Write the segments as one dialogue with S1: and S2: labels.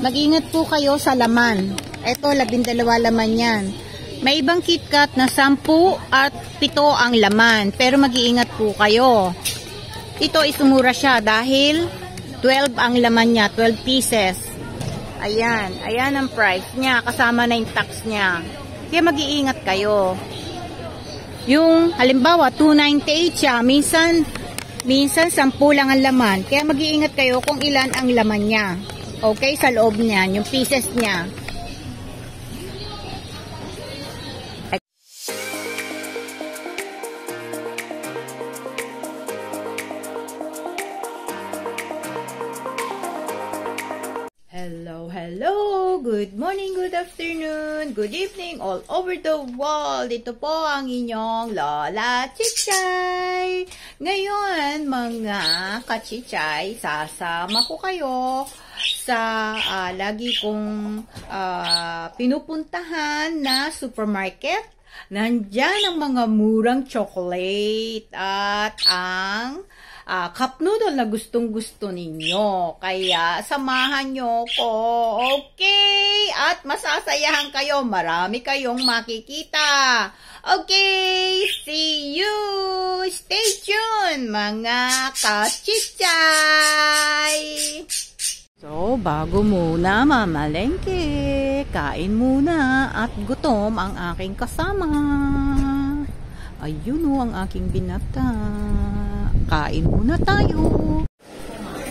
S1: Mag-ingat po kayo sa laman. Ito, 12 laman yan. May ibang KitKat na 10 at 7 ang laman. Pero mag-iingat po kayo. Ito isumura siya dahil 12 ang laman niya, 12 pieces. Ayan, ayan ang price niya, kasama na yung tax niya. Kaya mag-iingat kayo. Yung halimbawa 298 siya, minsan 10 lang ang laman. Kaya mag-iingat kayo kung ilan ang laman niya. Okay, sa loob niyan, yung pieces niya. Hello, hello! Good morning, good afternoon, good evening all over the world. Ito po ang inyong Lola Chichay. Ngayon, mga kachichay, sasama ko kayo sa lagi kong pinupuntahan na supermarket. Nandyan ang mga murang chocolate at ang cup noodle na gustong-gusto ninyo. Kaya, samahan nyo ko. Okay? At masasayahan kayo. Marami kayong makikita. Okay? See you! Stay tuned, mga kachichay! So, bago muna mamalengke, kain muna at gutom ang aking kasama. Ayun o, ang aking binata. Kain muna tayo.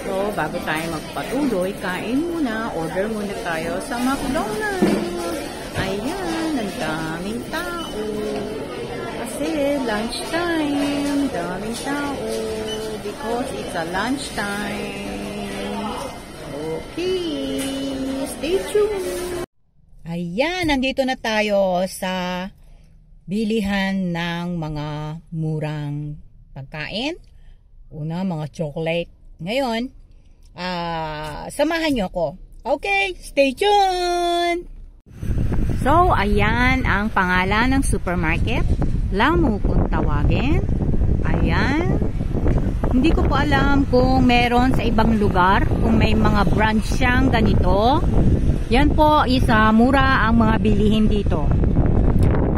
S1: So, bago tayo magpatuloy, kain muna. Order muna tayo sa McDonald's. Ayan, ang daming tao. Kasi lunchtime. Daming tao. Because it's a lunchtime. Okay. Stay tuned. Ayan, nandito na tayo sa bilihan ng mga murang pagkain. Una, mga chocolate. Ngayon, samahan nyo ako. Okay, stay tuned! So, ayan ang pangalan ng supermarket. Lamu kung tawagin. Ayan. Hindi ko po alam kung meron sa ibang lugar, kung may mga branch siyang ganito. Yan po, isa mura ang mga bilihin dito.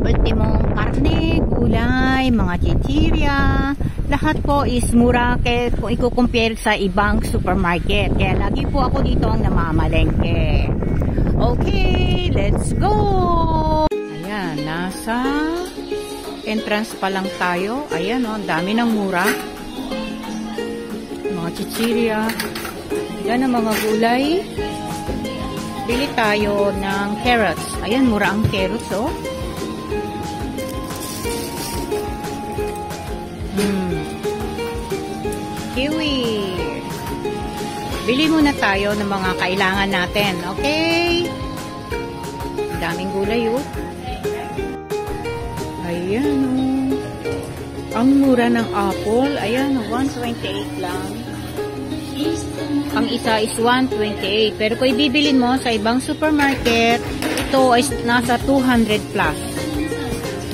S1: Ultimong karne, gulay, mga chichirya, lahat po is mura kung i-compare sa ibang supermarket. Kaya lagi po ako dito ang namamalengke. Okay, let's go! Ayan, nasa entrance pa lang tayo. Ayan o, ang dami ng mura. Mga chichirya. Yan ang mga gulay. Bili tayo ng carrots. Ayan, mura ang carrots o. Kiwi. Bili muna tayo ng mga kailangan natin. Okay? Daming gulay, oh. Ayan, oh. Ang mura ng apple. Ayan, 128 lang. Ang isa is 128. Pero kung ibibilin mo sa ibang supermarket, ito is nasa 200 plus.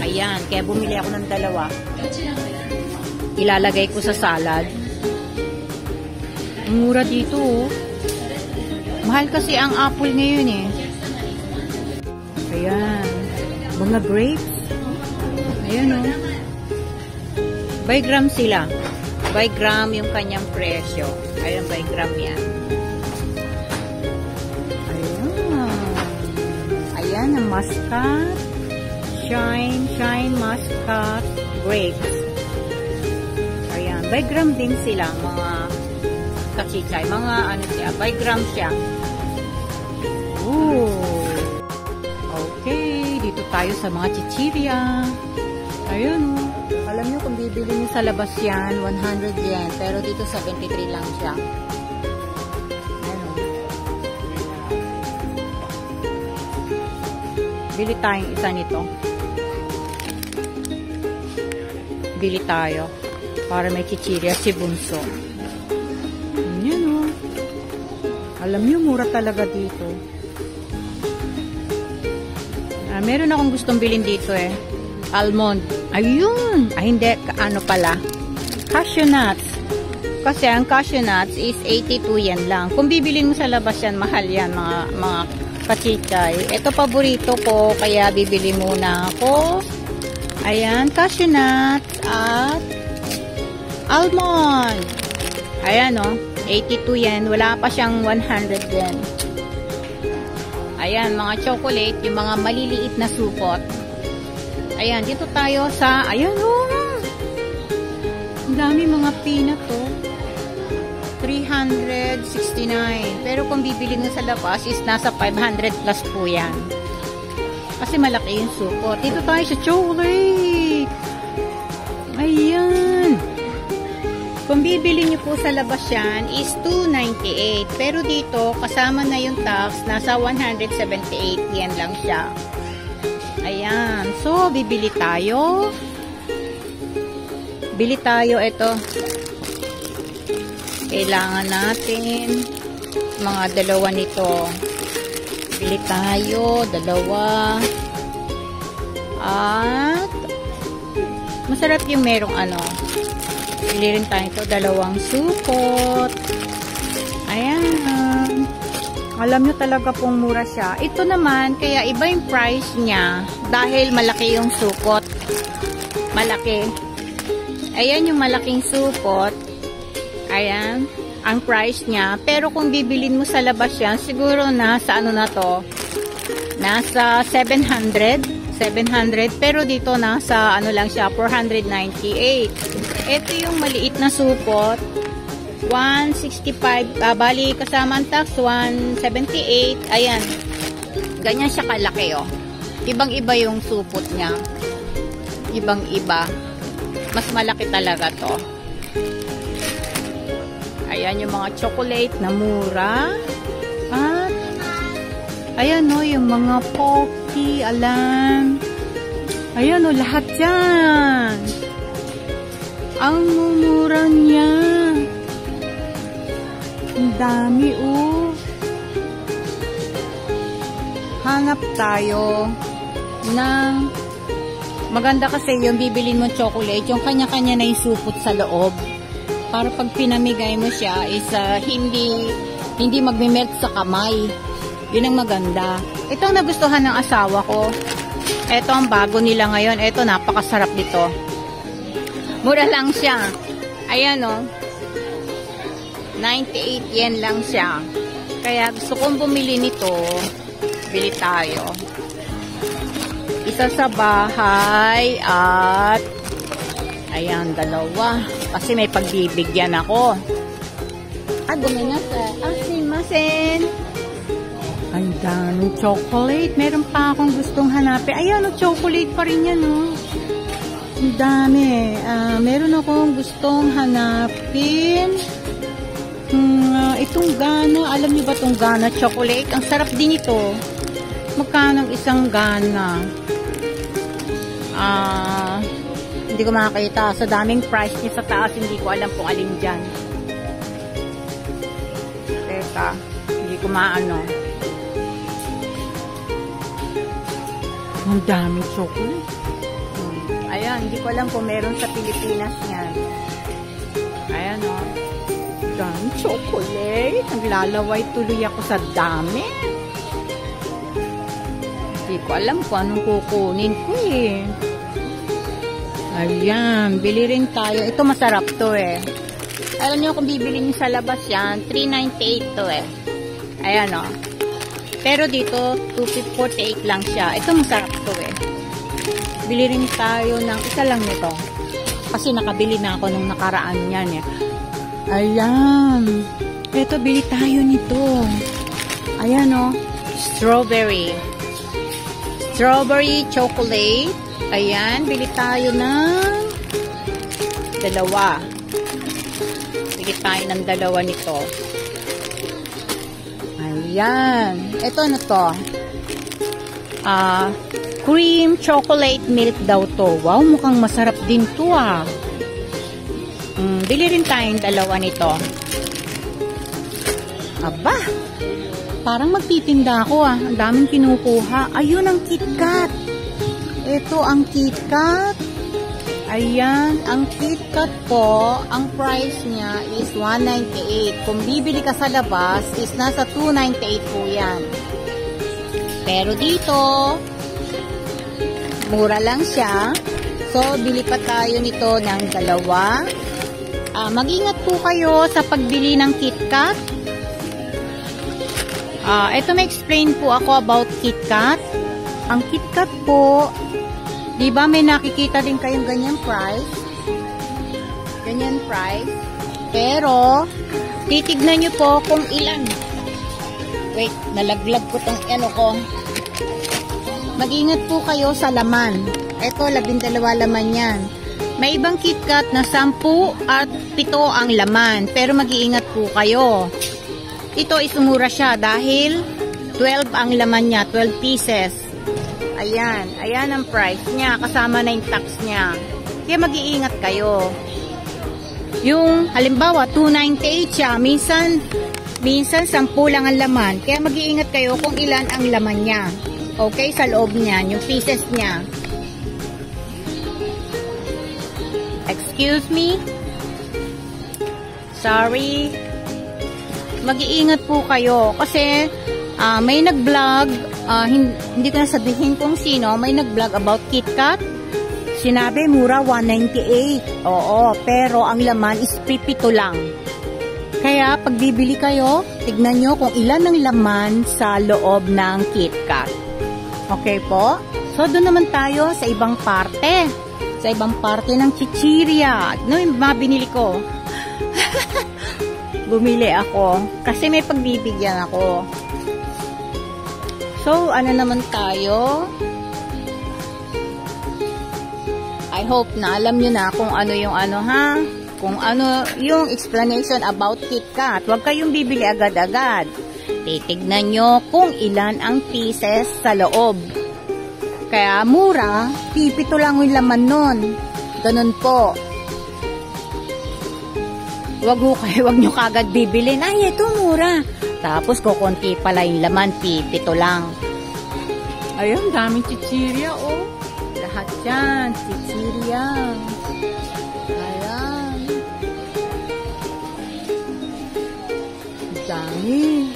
S1: Ayan, kaya bumili ako ng dalawa. Ilalagay ko sa salad. Mura dito, oh. Mahal kasi ang apple ngayon, eh. Ayan. Mga grapes. Ayan, oh. By gram sila. By gram yung kanyang presyo. Ayan, by gram yan. Ayan. Ayan, ang muscat. Shine muscat grapes. Ayan, by gram din sila, mga kachichay, mga ano siya, by gram siya. Ooh. Okay, dito tayo sa mga chichirya. Ayun, oh. Alam nyo kung bibili nyo sa labas yan, 100 yen. Pero dito 73 lang siya. Ayun, oh. Bili tayong isa nito. Bili tayo. Para may chichirya si Bunso. Alam niyo, mura talaga dito. Meron akong gustong bilhin dito, eh. Almond. Ayun! Ay, hindi. Ano pala? Cashew nuts. Kasi ang cashew nuts is 82 yen lang. Kung bibilin mo sa labas yan, mahal yan mga kachichay. Ito paborito ko, kaya bibili muna ako. Ayan, cashew nuts at almond. Ayan o, 82 yen. Wala pa siyang 100 yen. Ayan, mga chocolate, yung mga maliliit na supot. Ayan, dito tayo sa, ayan o. Ang dami mga peanut to. 369. Pero kung bibili mo sa labas is nasa 500 plus po yan. Kasi malaki yung supot. Dito tayo sa chocolate. Ayan. Kung bibili nyo po sa labas yan is 298. Pero dito, kasama na yung tax, nasa 178 yen lang siya. Ayan. So, bibili tayo. Bili tayo ito. Kailangan natin mga dalawa nito. Bili tayo, dalawa. At masarap yung merong ano. Bili rin tayo ito, dalawang supot. Ayan. Alam nyo talaga pong mura siya. Ito naman, kaya iba yung price niya dahil malaki yung supot. Malaki. Ayan yung malaking supot. Ayan, ang price niya. Pero kung bibilin mo sa labas yan, siguro nasa ano na to? Nasa 700. Pero dito nasa ano lang siya, 498. Ito yung maliit na supot. 165. Bali, kasama ang tax, 178. Ayan. Ganyan siya kalaki, oh. Ibang-iba yung supot niya. Ibang-iba. Mas malaki talaga to. Ayan yung mga chocolate na mura. At, ayan o, yung mga pocky, alam. Ayan o, lahat yan. Ang mumura niya. Ang dami o. Hanap tayo ng maganda kasi yung bibilin mo chocolate, yung kanya-kanya na isupot sa loob. Para pag pinamigay mo siya is hindi magme-melt sa kamay. Yun ang maganda. Ito ang nagustuhan ng asawa ko. Ito ang bago nila ngayon. Ito napakasarap dito. Mura lang siya. Ayan o. 98 yen lang siya. Kaya gusto kong bumili nito. Bili tayo. Isa sa bahay at ayan, dalawa. Kasi may pagbibigyan ako. Guminasa. Asimasen. Ang daming chocolate. Meron pa akong gustong hanapin. Ayan, chocolate pa rin yan, oh. Ang dami. Meron akong gustong hanapin. Itong Gana. Alam niyo ba itong Gana chocolate? Ang sarap din ito. Magkano ang isang Gana? Hindi ko makakita. Sa daming price niya sa taas, hindi ko alam kung alin dyan. Teka, hindi ko maano. Ang daming chocolate. Ayan, hindi ko alam kung meron sa Pilipinas yan. Ayan o. Daming chocolate. Naglalaway tuloy ako sa dami. Hindi ko alam kung anong kukunin ko eh. Ayan, bili rin tayo. Ito masarap to eh. Alam niyo kung bibili niyo sa labas yan, 398 to eh. Ayan o. Pero dito, 248 lang siya. Ito masarap to eh. Bili rin tayo ng isa lang nito. Kasi nakabili na ako nung nakaraan yan eh. Ayan. Ito, bili tayo nito. Ayan o. Strawberry. Strawberry chocolate. Ayan, bili tayo ng dalawa. Bili tayo ng dalawa nito. Ayan. Ito na to. Cream chocolate milk daw to. Wow, mukhang masarap din to ah. Bili rin tayong dalawa nito. Aba, parang magtitinda ako ah. Ang daming kinukuha. Ayun ang KitKat. Ito ang KitKat. Ayan, ang KitKat po, ang price niya is 198. Kung bibili ka sa labas, is nasa 298 po yan. Pero dito, mura lang siya. So, bili pa tayo nito ng dalawa. Mag-ingat po kayo sa pagbili ng KitKat. Ito may explain po ako about KitKat. Ang KitKat po, di ba may nakikita din kayong ganyan price? Ganyan price. Pero, titignan nyo po kung ilan. Wait, nalaglag ko tong ano ko. Mag-ingat po kayo sa laman. Ito, 12 laman yan. May ibang KitKat na 10 at 7 ang laman. Pero mag-iingat po kayo. Ito is mura siya dahil 12 ang laman niya, 12 pieces. Ayan, ayan ang price niya, kasama na yung tax niya. Kaya mag-iingat kayo. Yung halimbawa 298 siya, minsan 10 lang ang laman. Kaya mag-iingat kayo kung ilan ang laman niya. Okay, sa loob niya, yung pieces niya. Excuse me? Sorry. Mag-iingat po kayo kasi may nag-vlog, hindi ko na sabihin kung sino, may nag-vlog about KitKat. Sinabi mura 198. Oo, pero ang laman is 7 lang. Kaya pag bibili kayo, tignan nyo kung ilan ang laman sa loob ng KitKat. Okay po? So doon naman tayo sa ibang parte. Sa ibang parte ng chichirya. Ano yung mga binili ko? Bumili ako. Kasi may pagbibigyan ako. So, ano naman tayo? I hope na alam nyo na kung ano yung ano ha. Kung ano yung explanation about KitKat. Huwag kayong bibili agad-agad. Titignan nyo kung ilan ang pieces sa loob. Kaya mura, 7 lang yung laman nun. Ganun po. Wag nyo kagad bibilin. Ay, ito mura. Tapos kukunti pala yung laman, 7 lang. Ayun, daming chichirya, oh. Lahat yan, chichirya. Ayan. Dami.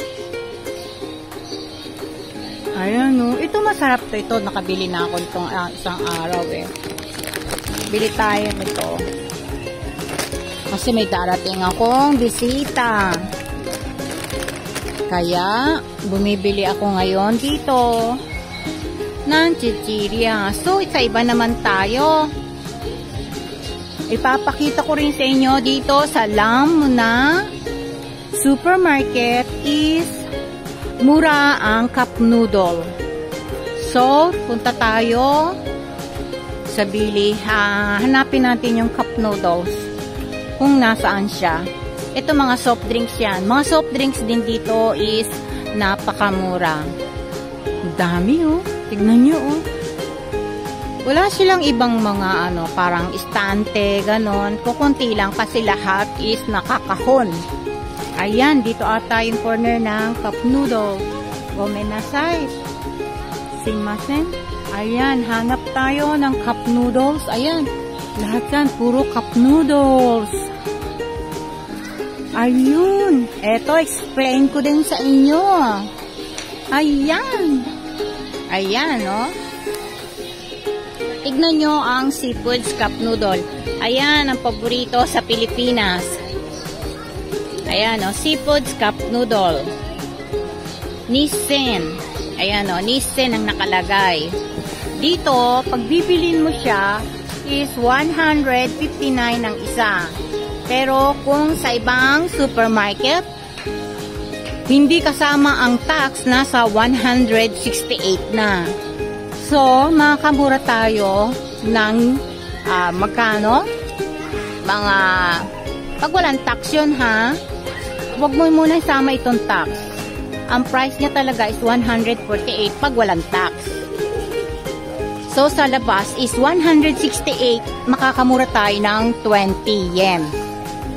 S1: Ayan, oh. Ito masarap to. Ito, nakabili na ako itong isang araw, eh. Bili tayo nito. Kasi may darating akong bisita. Kaya, bumibili ako ngayon dito ng chichirya. So, sa iba naman tayo. Ipapakita ko rin sa inyo dito sa Lam na supermarket is mura ang cup noodle. So, punta tayo sa bili. Hanapin natin yung cup noodles. Kung nasaan siya. Ito mga soft drinks yan. Mga soft drinks din dito is napakamura. Dami oh. Tignan nyo oh. Wala silang ibang mga ano, parang istante, ganon. Kukunti lang kasi lahat is nakakahon. Ayan, dito ata yung corner ng cup noodle. Gomenasai. Simasen. Ayan, hanap tayo ng cup noodles. Ayan. Lahat yan, puro cup noodles. Ayun. Eto, explain ko din sa inyo. Ayan. Ayan, oh. Tignan nyo ang Seafoods cup noodle. Ayan, ang paborito sa Pilipinas. Ayan, oh. Seafoods cup noodle. Nissin. Ayan, oh. Nissin ang nakalagay. Dito, pag bibilin mo siya, is 159 ang isa. Pero kung sa ibang supermarket, hindi kasama ang tax, nasa 168 na. So, makakamura tayo ng magkano? Mga, pag walang tax yun ha, huwag mo muna isama itong tax. Ang price niya talaga is 148 pag walang tax. So, sa labas is 168, makakamura tayo ng 20 yen.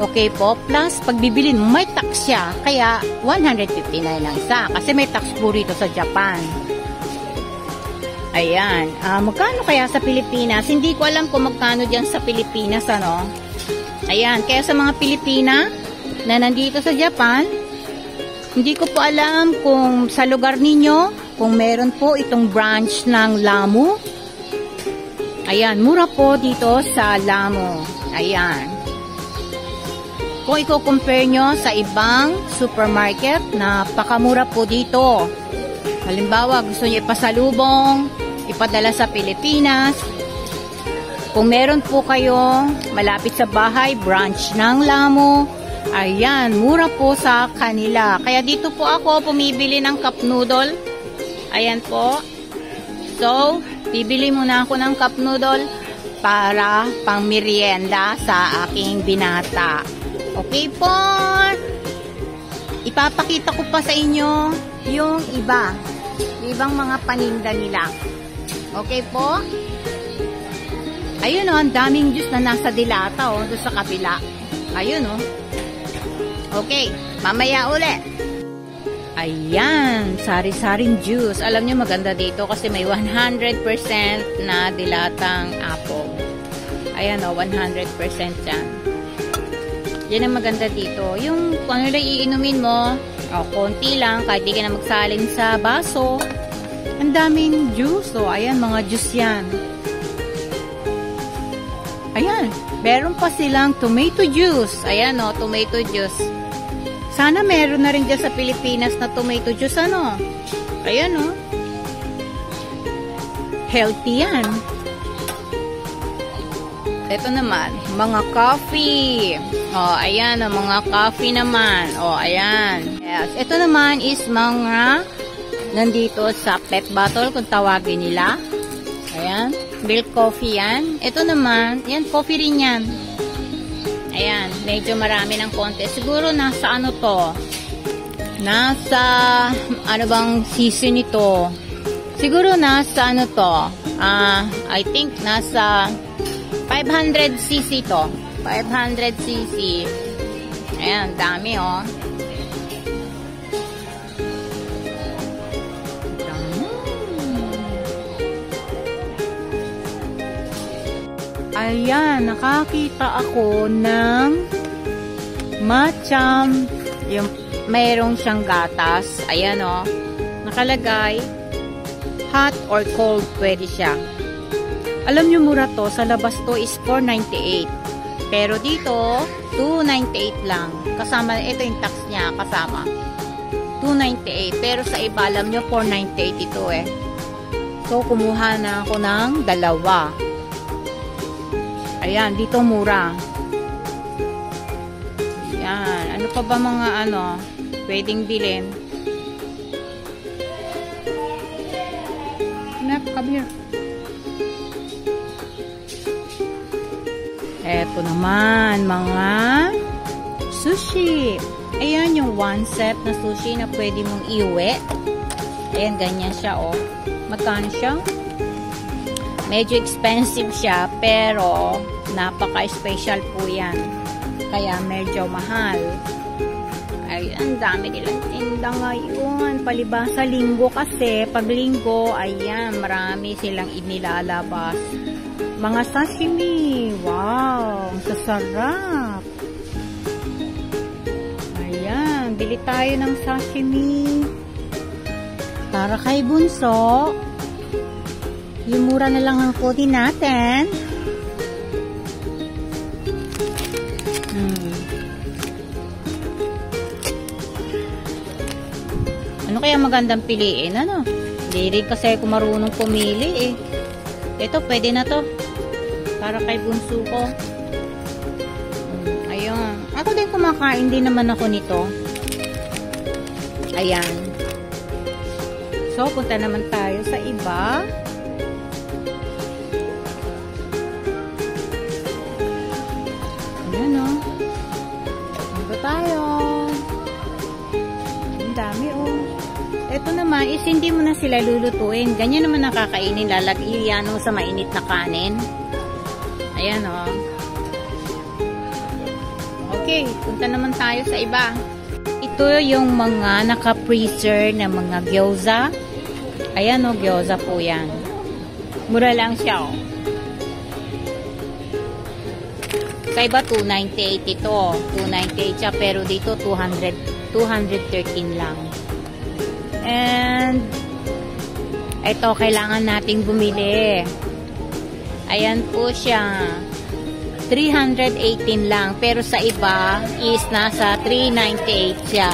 S1: Okay po? Plus, pag bibilin mo, may tax siya. Kaya, 159 lang isa. Kasi may tax po rito sa Japan. Ayan. Magkano kaya sa Pilipinas? Hindi ko alam kung magkano dyan sa Pilipinas, ano? Ayan. Kaya sa mga Pilipina na nandito sa Japan, hindi ko po alam kung sa lugar ninyo, kung meron po itong branch ng Lamu. Ayan. Mura po dito sa Lamu. Ayan. Kung i-compare nyo sa ibang supermarket, napakamura po dito. Halimbawa, gusto nyo ipasalubong, ipadala sa Pilipinas. Kung meron po kayo malapit sa bahay, branch ng Lamu, ayan, mura po sa kanila. Kaya dito po ako pumibili ng cup noodle. Ayan po. So, bibili muna ako ng cup noodle para pang merienda sa aking binata. Okay po. Ipapakita ko pa sa inyo yung ibang mga paninda nila. Okay po? Ayun o, ang daming juice na nasa dilata o, doon sa kapila. Ayun o. Okay, mamaya ulit. Ayan, sari-saring juice. Alam nyo maganda dito kasi may 100% na dilatang apple. Ayan o, 100% yan. Yan ang maganda dito. Yung kung ano lang iinumin mo, konti lang, kahit di ka na magsalin sa baso. Ang daming juice. O, ayan, mga juice yan. Ayan, meron pa silang tomato juice. Ayan o, tomato juice. Sana meron na rin dyan sa Pilipinas na tomato juice, ano? Ayan o. Healthy yan. Ito naman, mga coffee. O, ayan o, mga coffee naman. O, ayan. Yes. Ito naman is mga nandito sa pet bottle kung tawagin nila. Ayan. Milk coffee yan. Ito naman, yan, coffee rin yan. Ayan, medyo marami ng konti. Siguro nasa ano to? Nasa, ano bang season ito? Siguro nasa ano to? I think nasa 500cc to. 500cc. Ayan, dami oh. Ayan, nakakita ako ng matcham. Yung mayroong siyang gatas. Ayan o. Nakalagay hot or cold pwede siya. Alam nyo mura to. Sa labas to is $4.98. Pero dito, $2.98 lang. Kasama, ito yung tax niya kasama. $2.98. Pero sa iba, alam nyo, $4.98 ito eh. So, kumuha na ako ng dalawa. Ayan, dito mura. Ayan. Ano pa ba mga ano, pwedeng bilhin? Nap, come here. Eto naman, mga sushi. Ayan, yung one set na sushi na pwede mong iuwi. Ayan, ganyan siya, oh. Magkano siya? Medyo expensive siya, pero napaka-special po yan. Kaya medyo mahal. Ay, ang dami nilang tinda ngayon. Palibasa linggo kasi. Pag linggo, ayan, marami silang inilalabas. Mga sashimi. Wow, ang sasarap. Ayan, bili tayo ng sashimi. Para kay Bunso. Yung mura na lang ang kunin natin. Ano kaya magandang piliin? Ano? Hindi rin kasi ako marunong pumili eh. Ito, pwede na to. Para kay Bunso ko. Ayun. Ako din kumakain din naman ako nito. Ayan. So, punta naman tayo sa iba. Ayan o. Punta tayo. Ang dami o. Ito naman is hindi mo na sila lulutuin. Ganyan naman nakakainin. Lalagyan mo sa mainit na kanin. Ayan o. Okay, punta naman tayo sa iba. Ito yung mga naka-freezer na mga gyoza. Ayan o, gyoza po yan. Mura lang siya, oh. Sa iba, 298 ito. 298 siya, pero dito, 213 lang. And, ito, kailangan nating bumili. Ayan po siya. 318 lang. Pero sa iba, is nasa 398 siya.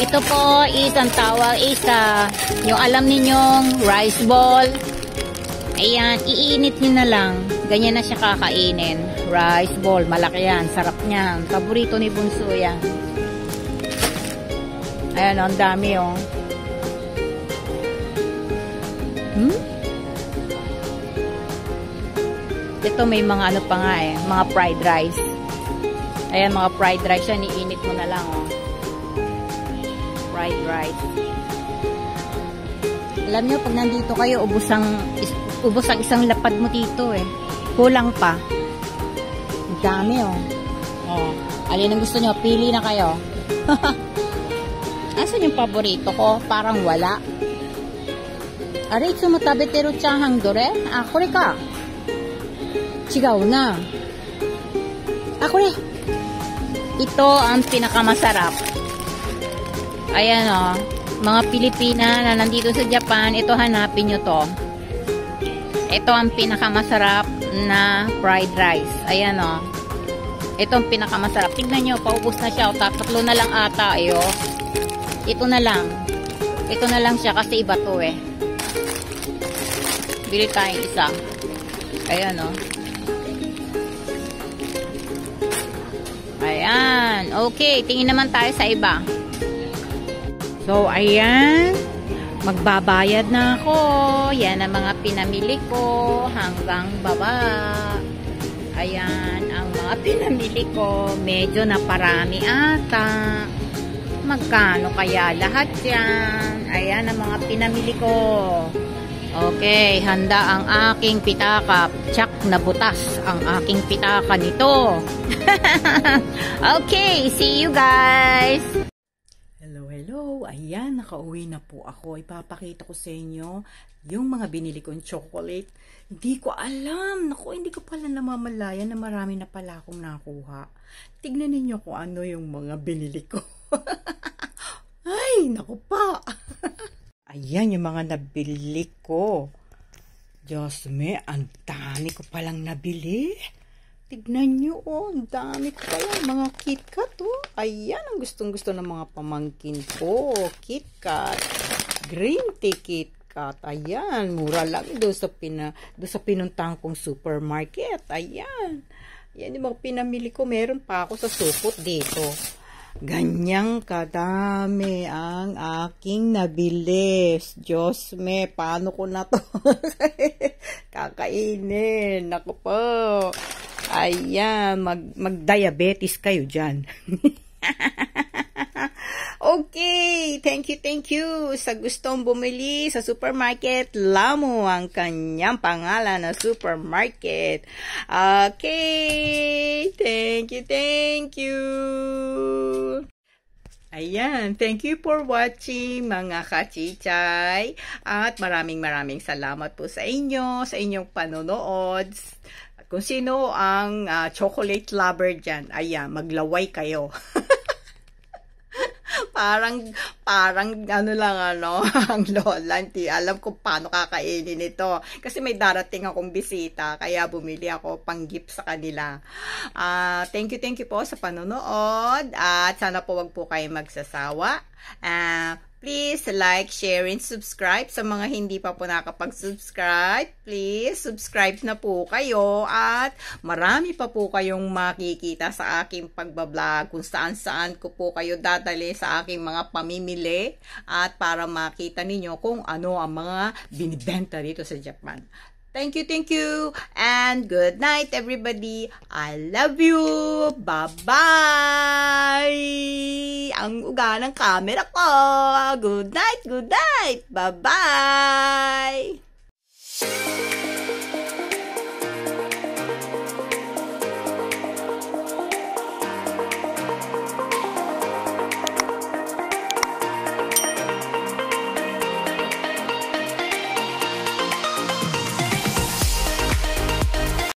S1: Ito po is, ang tawag is, yung alam ninyong rice ball. Ayan, iinit nyo na lang. Ganyan na siya kakainin. Rice ball, malaki yan. Sarap niyan. Paborito ni Bunso yan. Ayan, ang dami, oh. Ito may mga ano pa nga eh. Mga fried rice. Ayan, mga fried rice yan. Iinit mo na lang, oh. Fried rice. Alam nyo, pag nandito kayo, ubos ang isang lapad mo dito eh. Kulang pa. Ang dami, oh. Oh. Alin ang gusto nyo? Pili na kayo. Asan yung paborito ko? Parang wala. Aray, sumatabi tero chahang dore? Akore ka. Chigaw na. Akore. Ito ang pinakamasarap. Ayan, oh. Mga Pilipina na nandito sa Japan, ito hanapin nyo to. Ito ang pinakamasarap na fried rice. Ayan, oh. Ito ang pinakamasarap. Tignan nyo, paubos na siya. O, tatlo na lang ata, ayo. Ito na lang. Ito na lang siya kasi iba to eh. Bili tayong isa. Ayan, oh. Ayan. Okay, tingin naman tayo sa iba. So, ayan. Magbabayad na ako. Yan ang mga pinamili ko hanggang baba. Ayan, ang mga pinamili ko. Medyo naparami ata. Magkano kaya lahat yan? Ayan ang mga pinamili ko. Okay, handa ang aking pitaka. Tsak na butas ang aking pitaka nito. Okay, see you guys! Hello, ayan, nakauwi na po ako. Ipapakita ko sa inyo yung mga binili kong chocolate. Hindi ko alam. Naku, hindi ko pala namamalayan na marami na pala akong nakuha. Tignan ninyo kung ano yung mga binili ko. Ay, naku pa. Ayan yung mga nabili ko. Diyos me, ang dami ko palang nabili. Tignan nyo, oh, ang dami ko pala. Mga KitKat, oh. Ayan, ang gustong-gusto ng mga pamangkin ko. KitKat. Green tea KitKat. Ayan, mura lang doon sa pinuntahan kong supermarket. Ayan. Ayan yung mga pinamili ko. Meron pa ako sa supot dito. Ganyang kadami ang aking nabili. Diyos me, paano ko na to kakainin? Naku po. Ayan, mag-diabetes kayo dyan. Okay, thank you. Sa gustong bumili sa supermarket, Lamo ang kanyang pangalan na supermarket. Okay, thank you. Ayan, thank you for watching mga kachichay. At maraming salamat po sa inyong panonood. Kung sino ang chocolate lover dyan, ayan, maglaway kayo. parang ano lang ang lola, hindi alam kung paano kakainin ito. Kasi may darating akong bisita, kaya bumili ako pang gift sa kanila. Thank you po sa panonood, at sana po wag po kayo magsasawa. Please like, share, and subscribe. Sa mga hindi pa po nakapag-subscribe, please subscribe na po kayo. At marami pa po kayong makikita sa aking pagbablog kung saan-saan ko po kayo dadali sa aking mga pamimili. At para makita ninyo kung ano ang mga binibenta dito sa Japan. Thank you, and good night everybody. I love you. Bye-bye. Ang uga ng camera ko. Good night. Bye-bye.